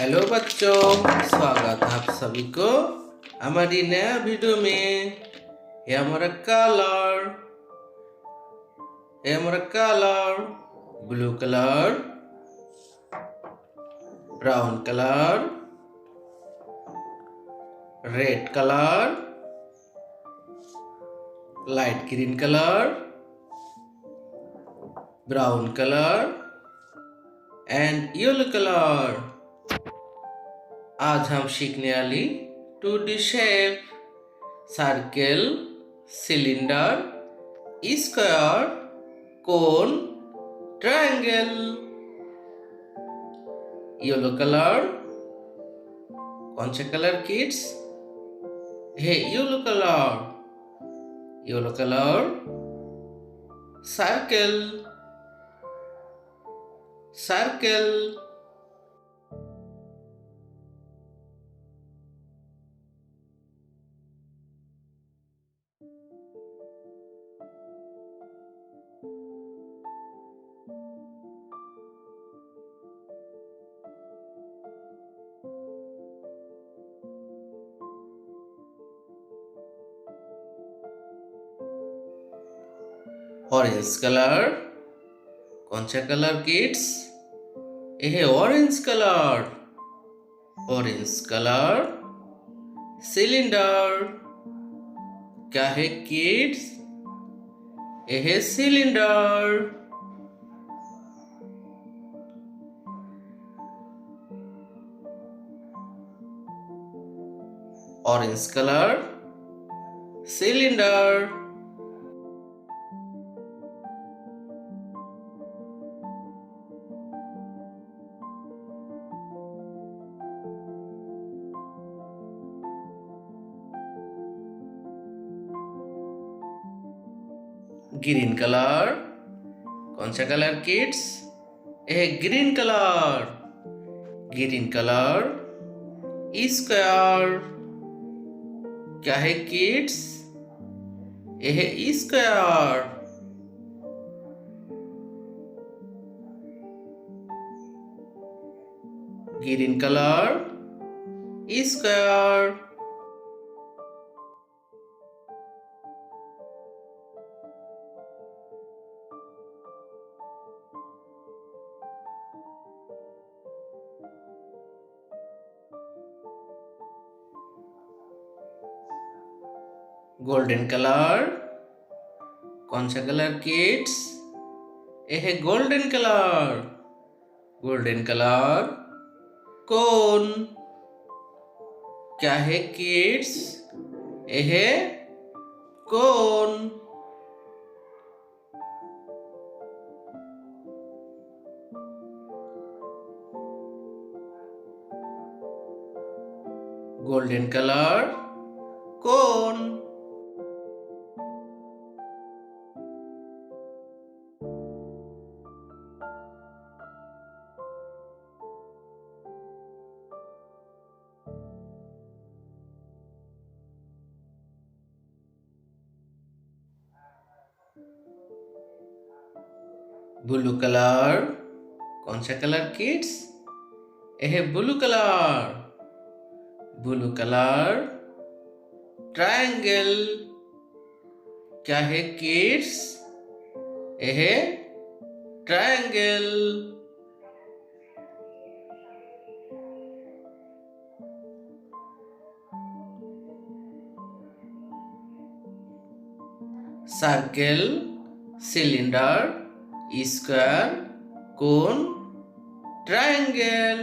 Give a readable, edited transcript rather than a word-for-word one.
Hello बच्चों, स्वागत है आप सभी को हमारी नया वीडियो में। ये हमारा colour blue colour, brown colour, red colour, light green colour, brown colour and yellow colour. आज हम सीखने वाली 2D shape, circle, cylinder, square, cone, triangle. Yellow colour, कौन सा कलर किड्स? है yellow colour, circle, orange colour, कौन सा colour kids? यह है ऑरेंज कलर, सिलेंडर। क्या है किड्स? यह है cylinder. Orange colour, cylinder. Green colour, कौन सा कलर किड्स? यह ग्रीन कलर, स्क्वायर। क्या है किड्स? यह square. Green colour, square. Golden colour, कौन सा कलर किड्स? यह है गोल्डन कलर, कोन। क्या है किड्स? यह है कोन। गोल्डन कलर, कोन। ब्लू कलर, कौन सा कलर किड्स? यह है ब्लू कलर, ट्रायंगल। क्या है किड्स? यह है triangle. Circle, cylinder, square, cone, triangle.